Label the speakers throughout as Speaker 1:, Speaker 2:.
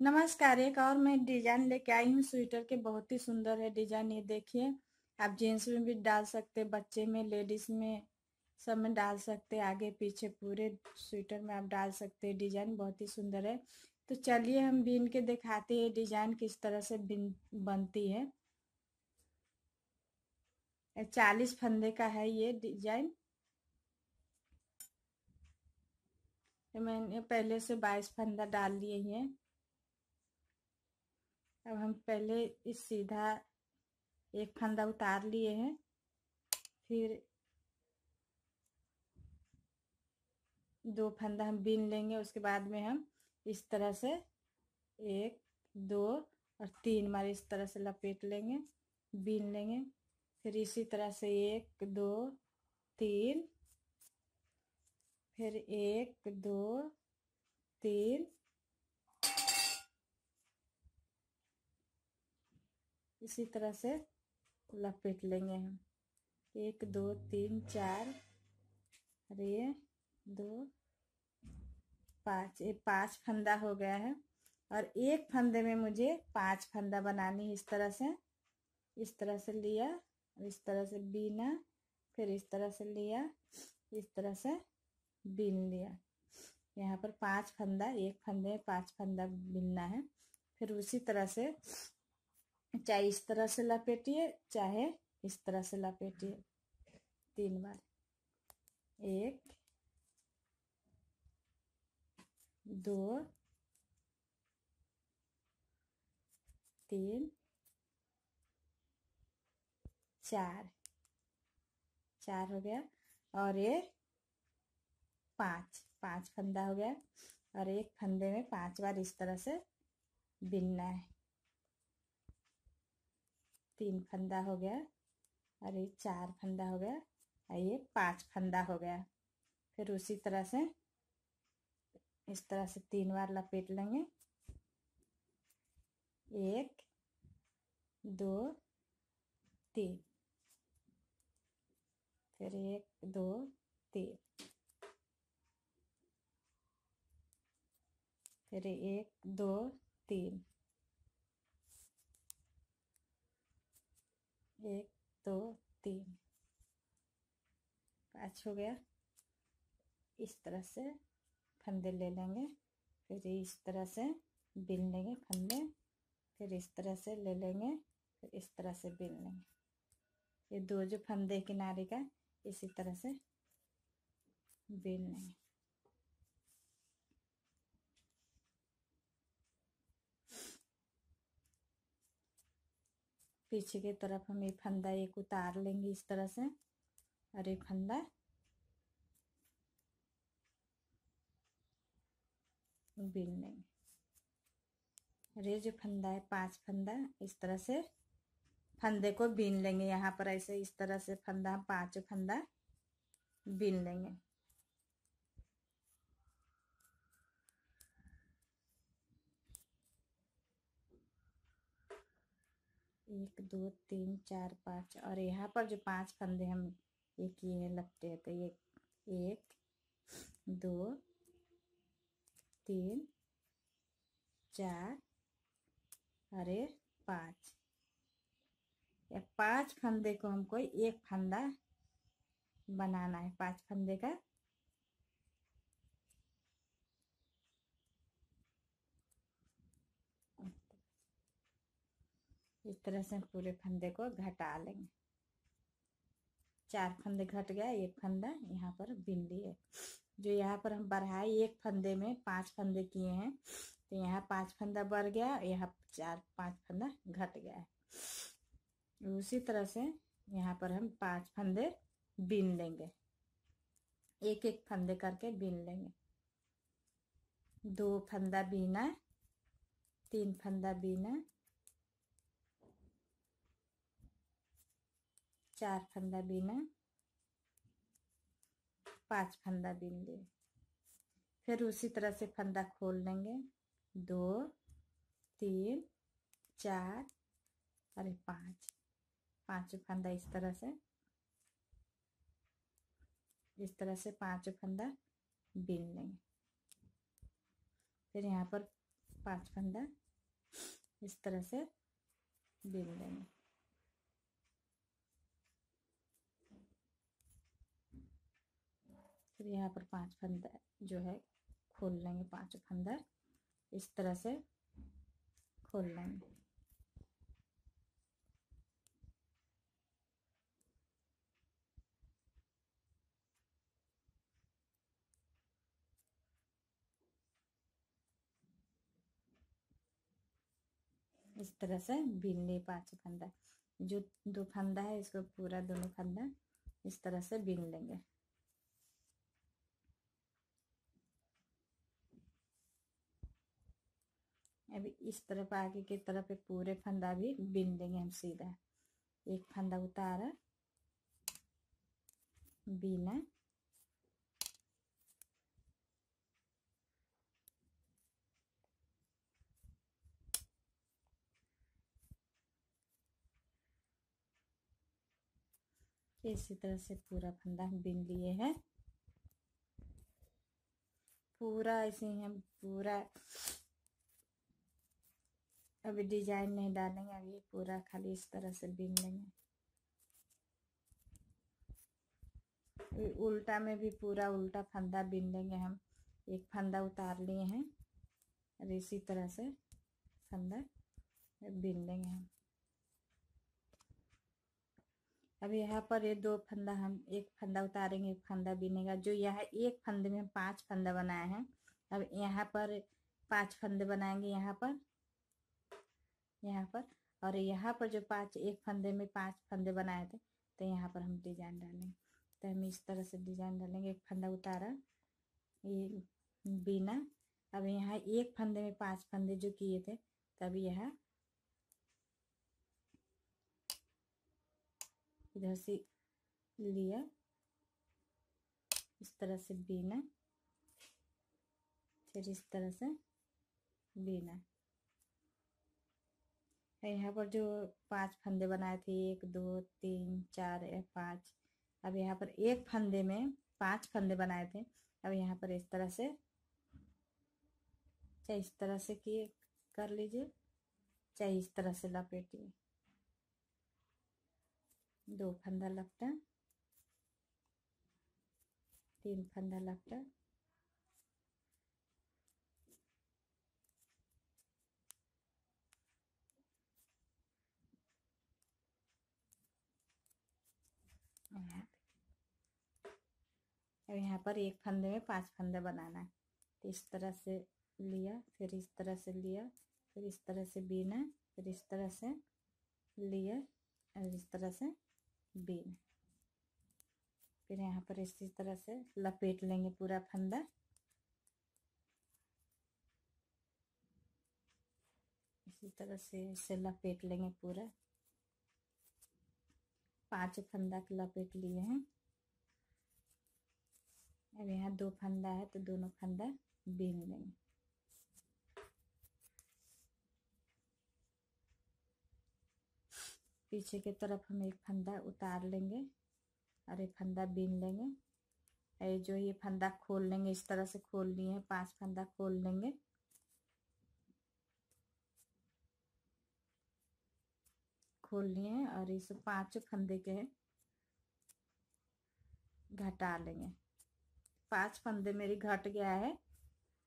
Speaker 1: नमस्कार। एक और मैं डिजाइन लेके आई हूँ स्वेटर के। बहुत ही सुंदर है डिजाइन। ये देखिए, आप जीन्स में भी डाल सकते, बच्चे में, लेडीज में, सब में डाल सकते। आगे पीछे पूरे स्वेटर में आप डाल सकते। डिजाइन बहुत ही सुंदर है। तो चलिए हम बीन के दिखाते हैं डिजाइन किस तरह से बिन बनती है। 40 फंदे का है ये डिजाइन। मैंने पहले से 22 फंदा डाल लिए हैं। अब हम पहले इस सीधा एक फंदा उतार लिए हैं, फिर 2 फंदा हम बीन लेंगे। उसके बाद में हम इस तरह से 1 2 और 3 बार इस तरह से लपेट लेंगे, बीन लेंगे। फिर इसी तरह से 1 2 3, फिर 1 2 3, इसी तरह से लपेट लेंगे हम। 1 2 3 4, और ये 2 5, ये 5 फंदा हो गया है। और एक फंदे में मुझे 5 फंदा बनानी है। इस तरह से लिया और इस तरह से बीना, फिर इस तरह से लिया, इस तरह से बीन लिया। यहाँ पर 5 फंदा, एक फंदे में 5 फंदा बीनना है। फिर उसी तरह से चाहे इस तरह से लपेटिए, चाहे इस तरह से लपेटिए। 3 बार, 1 2 3 4, 4 हो गया। और ये 5 फंदा हो गया। और एक फंदे में 5 बार इस तरह से बिनना है। 3 फंदा हो गया, और ये 4 फंदा हो गया, और ये 5 फंदा हो गया। फिर उसी तरह से इस तरह से 3 बार लपेट लेंगे। 1 2 3, फिर 1 2 3, फिर 1 2 3, 1 2 3, 5 हो गया। इस तरह से फंदे ले लेंगे, फिर इस तरह से बिन लेंगे फंदे, फिर इस तरह से ले लेंगे, फिर इस तरह से बिन लेंगे। ये 2 जो फंदे किनारे का, इसी तरह से बिन लेंगे। पीछे की तरफ हम ये फंदा एक उतार लेंगे इस तरह से, और ये फंदा बिन लेंगे। और ये जो फंदा है 5 फंदा, इस तरह से फंदे को बीन लेंगे। यहाँ पर ऐसे इस तरह से फंदा, 5 फंदा बीन लेंगे। एक 2 3 4 5, और यहाँ पर जो 5 फंदे हम ये किए हैं लपटे, तो ये 1 2 3 4 और ये 5, या 5 फंदे को हमको एक फंदा बनाना है। 5 फंदे का इस तरह से पूरे फंदे को घटा लेंगे। 4 फंदे घट गया, एक फंदा यहाँ पर बिन लिए। जो यहाँ पर हम बढ़ाए, एक फंदे में 5 फंदे किए हैं, तो यहाँ 5 फंदा बढ़ गया, यहाँ 5 फंदा घट गया है। उसी तरह से यहाँ पर हम 5 फंदे बिन लेंगे, एक एक फंदे करके बिन लेंगे। 2 फंदा बीना, 3 फंदा बीना, 4 फंदा बीना, 5 फंदा बीन लिए। फिर उसी तरह से फंदा खोल लेंगे। 2 3 4 और 5 फंदा इस तरह से, इस तरह से 5 फंदा बीन लेंगे। फिर यहाँ पर 5 फंदा इस तरह से बिन लेंगे। फिर यहाँ पर 5 फंदा जो है खोल लेंगे, 5 फंदा इस तरह से खोल लेंगे। इस तरह से बिन लिए 5 फंदा। जो 2 फंदा है इसको पूरा दोनों फंदा इस तरह से बिन लेंगे। अभी इस तरफ आगे की तरफ पूरे फंदा भी बिन लेंगे हम सीधा। एक फंदा उतारा, बिना, इसी तरह से पूरा फंदा हम बिन लिए हैं। पूरा ऐसे ही हम पूरा अभी डिजाइन नहीं डालेंगे, अभी पूरा खाली इस तरह से बिन लेंगे। उल्टा में भी पूरा उल्टा फंदा बिन लेंगे हम। एक फंदा उतार लिए हैं और इसी तरह से फंदा बिन लेंगे हम। अब यहाँ पर ये 2 फंदा हम एक फंदा उतारेंगे, एक फंदा बिनेगा। जो यहाँ एक फंदे में हम 5 फंदा बनाए हैं, अब यहाँ पर 5 फंदे बनाएंगे यहाँ पर और यहाँ पर जो 5 एक फंदे में 5 फंदे बनाए थे तो यहाँ पर हम डिजाइन डालेंगे। तो हम इस तरह से डिजाइन डालेंगे। एक फंदा उतारा, ये बिना। अब यहाँ एक फंदे में 5 फंदे जो किए थे तब यहाँ इधर से लिया, इस तरह से बिना, फिर इस तरह से बिना। यहाँ पर जो 5 फंदे बनाए थे 1 2 3 4 या 5, अब यहाँ पर एक फंदे में 5 फंदे बनाए थे। अब यहाँ पर इस तरह से, चाहे इस तरह से किए कर लीजिए, चाहे इस तरह से लपेटिए। 2 फंदा लपटा, 3 फंदा लपटा, अब यहाँ पर एक फंदे में 5 फंदे बनाना है। तो इस तरह से लिया, फिर इस तरह से लिया, फिर इस तरह से बीना, फिर इस तरह से लिया और इस तरह से बीना। फिर यहाँ पर इसी तरह से लपेट लेंगे पूरा फंदा। इसी तरह से इसे लपेट लेंगे पूरा। 5 फंदा के लपेट लिए हैं। अब यहाँ 2 फंदा है तो दोनों फंदा बीन लेंगे। पीछे की तरफ हम एक फंदा उतार लेंगे और एक फंदा बीन लेंगे। जो ये फंदा खोल लेंगे, इस तरह से खोल लिए हैं, 5 फंदा खोल लेंगे। खोल लिए हैं और इस 5 फंदे के घटा लेंगे। 5 फंदे मेरी घट गया है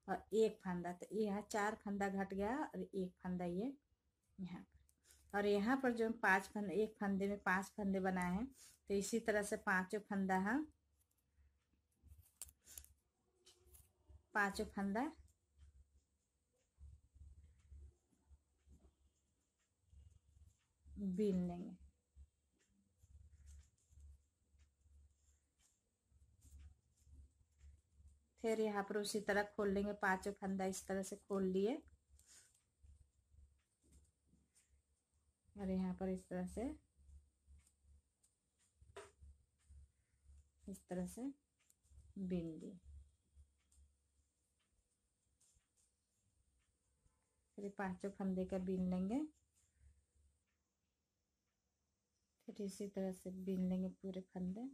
Speaker 1: और एक फंदा, तो यहाँ 4 फंदा घट गया और एक फंदा ये यहाँ पर। और यहाँ पर जो 5 फंदे, एक फंदे में 5 फंदे बनाए हैं तो इसी तरह से 5 फंदा हम 5 फंदा बीन लेंगे। फिर यहाँ पर उसी तरह खोल लेंगे। 5 फंदा इस तरह से खोल लिए और यहाँ पर इस तरह से बीन लिए। फिर 5 फंदे का बीन लेंगे। फिर इसी तरह से बीन लेंगे पूरे फंदे।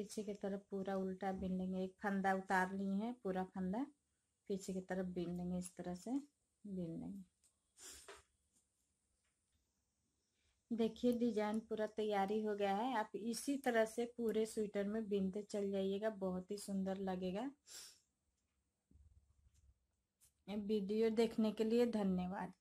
Speaker 1: पीछे की तरफ पूरा उल्टा बीन लेंगे। एक फंदा उतार लिए हैं, पूरा फंदा पीछे की तरफ बीन लेंगे, इस तरह से बीन लेंगे। देखिए डिजाइन पूरा तैयारी हो गया है। आप इसी तरह से पूरे स्वेटर में बीनते चल जाइएगा, बहुत ही सुंदर लगेगा। वीडियो देखने के लिए धन्यवाद।